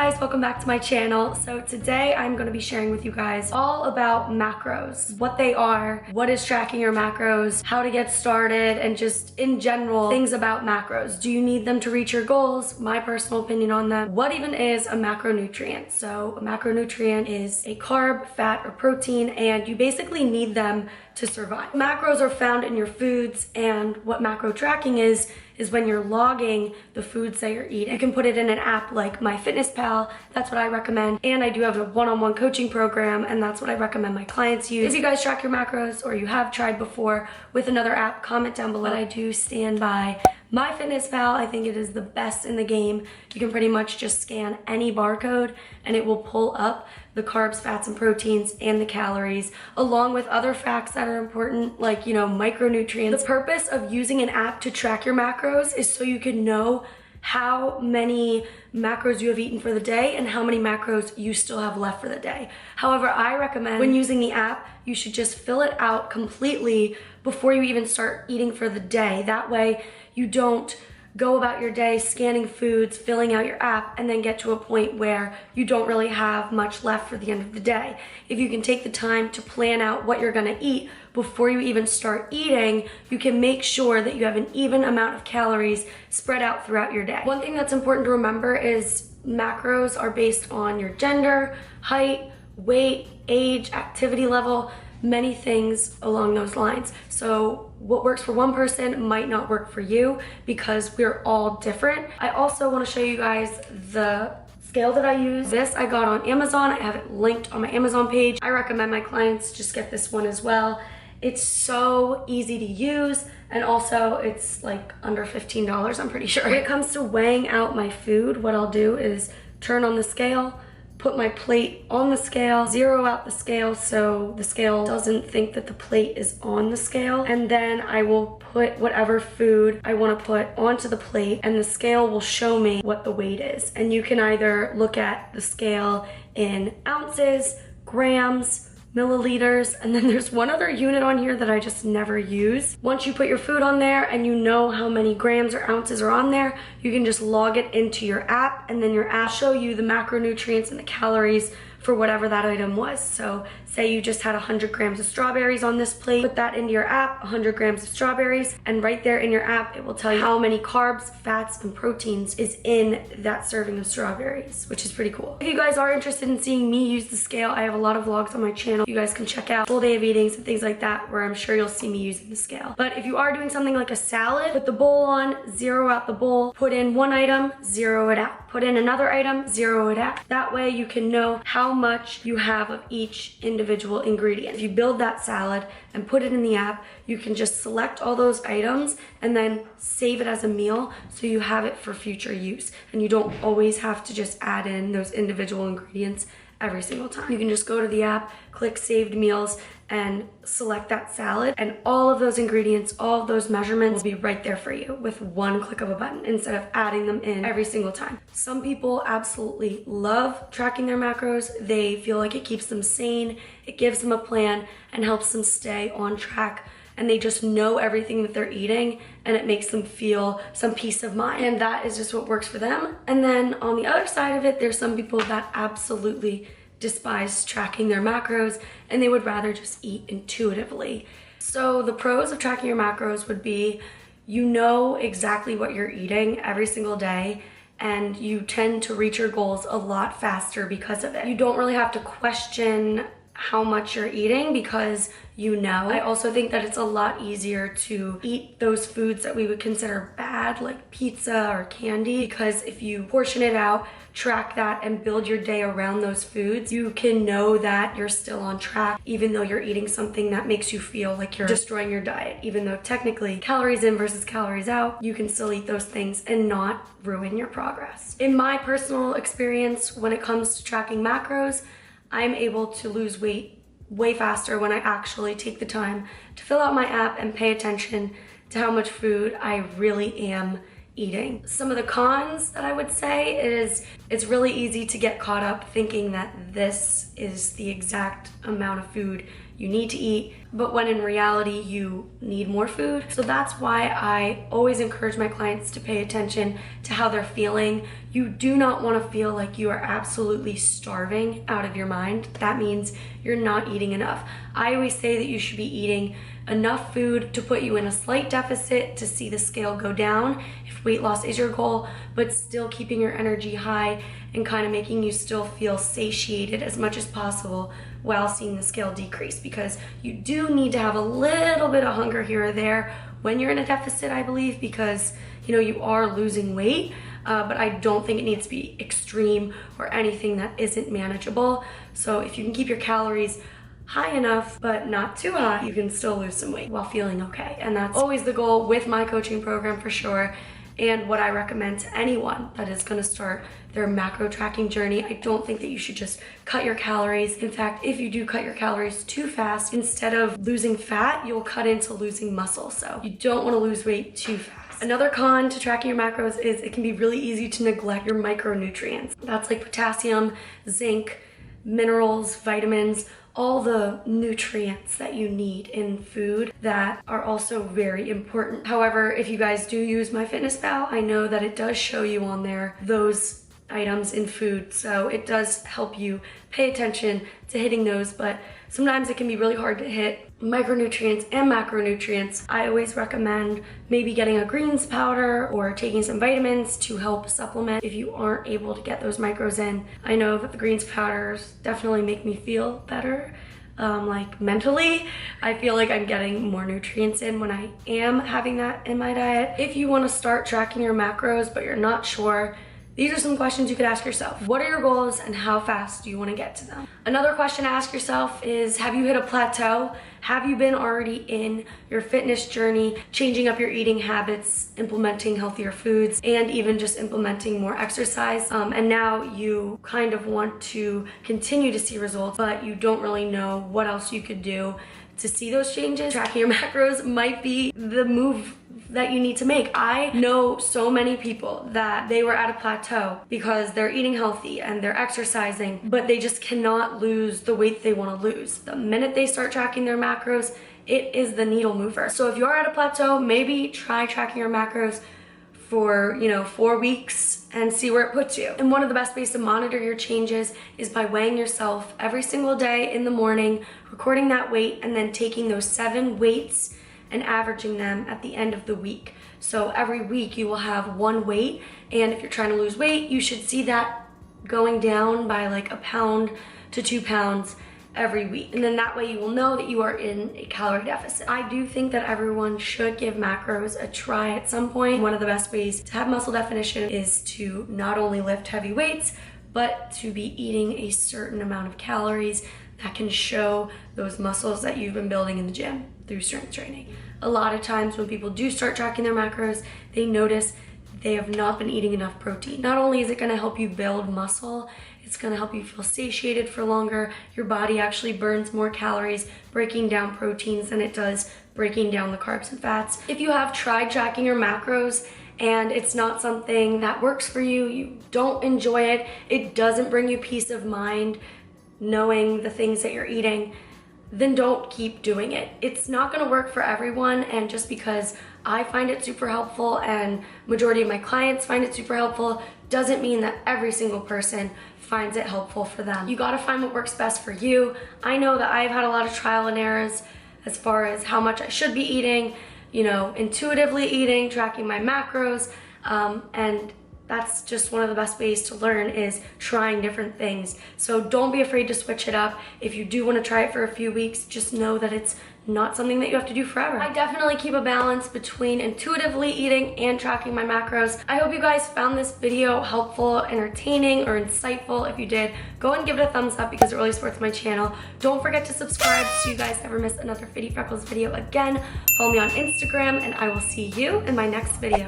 guys, welcome back to my channel. So today I'm going to be sharing with you guys all about macros, what they are, what is tracking your macros, how to get started, and just in general things about macros. Do you need them to reach your goals? My personal opinion on them. What even is a macronutrient? So a macronutrient is a carb, fat, or protein, and you basically need them to survive. Macros are found in your foods, and what macro tracking is when you're logging the foods that you're eating. You can put it in an app like MyFitnessPal, that's what I recommend, and I do have a one-on-one coaching program, and that's what I recommend my clients use. If you guys track your macros or you have tried before with another app, comment down below. I do stand by MyFitnessPal. I think it is the best in the game. You can pretty much just scan any barcode and it will pull up the carbs, fats, and proteins and the calories, along with other facts that are important, like, you know, micronutrients. The purpose of using an app to track your macros is so you can know how many macros you have eaten for the day and how many macros you still have left for the day. However, I recommend when using the app, you should just fill it out completely before you even start eating for the day. That way you don't go about your day scanning foods, filling out your app, and then get to a point where you don't really have much left for the end of the day. If you can take the time to plan out what you're gonna eat before you even start eating, you can make sure that you have an even amount of calories spread out throughout your day. One thing that's important to remember is macros are based on your gender, height, weight, age, activity level, many things along those lines. So what works for one person might not work for you because we're all different. I also want to show you guys the scale that I use. This I got on Amazon. I have it linked on my Amazon page. I recommend my clients just get this one as well. It's so easy to use, and also it's like under $15, I'm pretty sure. When it comes to weighing out my food, what I'll do is turn on the scale, put my plate on the scale, zero out the scale so the scale doesn't think that the plate is on the scale, and then I will put whatever food I want to put onto the plate, and the scale will show me what the weight is. And you can either look at the scale in ounces, grams, milliliters, and then there's one other unit on here that I just never use. Once you put your food on there and you know how many grams or ounces are on there, you can just log it into your app, and then your app will show you the macronutrients and the calories for whatever that item was. So say you just had 100 grams of strawberries on this plate, put that into your app, 100 grams of strawberries, and right there in your app, it will tell you how many carbs, fats, and proteins is in that serving of strawberries, which is pretty cool. If you guys are interested in seeing me use the scale, I have a lot of vlogs on my channel. You guys can check out full day of eatings and things like that, where I'm sure you'll see me using the scale. But if you are doing something like a salad, put the bowl on, zero out the bowl, put in one item, zero it out. Put in another item, zero it out. That way you can know how much you have of each individual ingredient. If you build that salad and put it in the app, you can just select all those items and then save it as a meal so you have it for future use. And you don't always have to just add in those individual ingredients every single time. You can just go to the app, click saved meals, and select that salad, and all of those ingredients, all of those measurements will be right there for you with one click of a button instead of adding them in every single time. Some people absolutely love tracking their macros. They feel like it keeps them sane, it gives them a plan, and helps them stay on track, and they just know everything that they're eating, and it makes them feel some peace of mind, and that is just what works for them. And then on the other side of it, there's some people that absolutely despise tracking their macros, and they would rather just eat intuitively. So the pros of tracking your macros would be, you know exactly what you're eating every single day, and you tend to reach your goals a lot faster because of it. You don't really have to question how much you're eating because you know. I also think that it's a lot easier to eat those foods that we would consider bad, like pizza or candy, because if you portion it out, track that, and build your day around those foods, you can know that you're still on track, even though you're eating something that makes you feel like you're destroying your diet. Even though technically calories in versus calories out, you can still eat those things and not ruin your progress. In my personal experience, when it comes to tracking macros, I'm able to lose weight way faster when I actually take the time to fill out my app and pay attention to how much food I really am eating. Some of the cons that I would say is It's really easy to get caught up thinking that this is the exact amount of food you need to eat, but when in reality you need more food. So that's why I always encourage my clients to pay attention to how they're feeling. You do not want to feel like you are absolutely starving out of your mind. That means you're not eating enough. I always say that you should be eating enough food to put you in a slight deficit to see the scale go down if weight loss is your goal, but still keeping your energy high and kind of making you still feel satiated as much as possible while seeing the scale decrease, because you do need to have a little bit of hunger here or there when you're in a deficit, I believe, because you are losing weight, but I don't think it needs to be extreme or anything that isn't manageable. So if you can keep your calories high enough but not too high, you can still lose some weight while feeling okay. And that's always the goal with my coaching program for sure, and what I recommend to anyone that is going to start their macro tracking journey. I don't think that you should just cut your calories. In fact, if you do cut your calories too fast, instead of losing fat, you'll cut into losing muscle. So you don't want to lose weight too fast. Another con to tracking your macros is it can be really easy to neglect your micronutrients. That's like potassium, zinc, minerals, vitamins, all the nutrients that you need in food that are also very important. However, if you guys do use MyFitnessPal, I know that it does show you on there those items in food, so it does help you pay attention to hitting those, but sometimes it can be really hard to hit micronutrients and macronutrients. I always recommend maybe getting a greens powder or taking some vitamins to help supplement if you aren't able to get those micros in. I know that the greens powders definitely make me feel better. Like mentally, I feel like I'm getting more nutrients in when I am having that in my diet. If you want to start tracking your macros but you're not sure, these are some questions you could ask yourself. What are your goals and how fast do you want to get to them? Another question to ask yourself is, have you hit a plateau? Have you been already in your fitness journey, changing up your eating habits, implementing healthier foods, and even just implementing more exercise? And now you kind of want to continue to see results, but you don't really know what else you could do to see those changes. Tracking your macros might be the move that you need to make. I know so many people that they were at a plateau because they're eating healthy and they're exercising, but they just cannot lose the weight they want to lose. The minute they start tracking their macros, it is the needle mover. So if you're at a plateau, maybe try tracking your macros for 4 weeks and see where it puts you. And one of the best ways to monitor your changes is by weighing yourself every single day in the morning, recording that weight, and then taking those 7 weights and averaging them at the end of the week. So every week you will have 1 weight, and if you're trying to lose weight, you should see that going down by like 1 pound to 2 pounds every week. And then that way you will know that you are in a calorie deficit. I do think that everyone should give macros a try at some point. One of the best ways to have muscle definition is to not only lift heavy weights, but to be eating a certain amount of calories that can show those muscles that you've been building in the gym through strength training. A lot of times when people do start tracking their macros, they notice they have not been eating enough protein. Not only is it gonna help you build muscle, it's gonna help you feel satiated for longer. Your body actually burns more calories breaking down proteins than it does breaking down the carbs and fats. If you have tried tracking your macros and it's not something that works for you, you don't enjoy it, it doesn't bring you peace of mind knowing the things that you're eating, then don't keep doing it. It's not gonna work for everyone, and just because I find it super helpful and majority of my clients find it super helpful doesn't mean that every single person finds it helpful for them. You gotta find what works best for you. I know that I've had a lot of trial and errors as far as how much I should be eating, intuitively eating, tracking my macros, and that's just one of the best ways to learn, is trying different things. So don't be afraid to switch it up. If you do want to try it for a few weeks, just know that it's not something that you have to do forever. I definitely keep a balance between intuitively eating and tracking my macros. I hope you guys found this video helpful, entertaining, or insightful. If you did, go and give it a thumbs up because it really supports my channel. Don't forget to subscribe so you guys never miss another Fitty Freckles video again. Follow me on Instagram, and I will see you in my next video.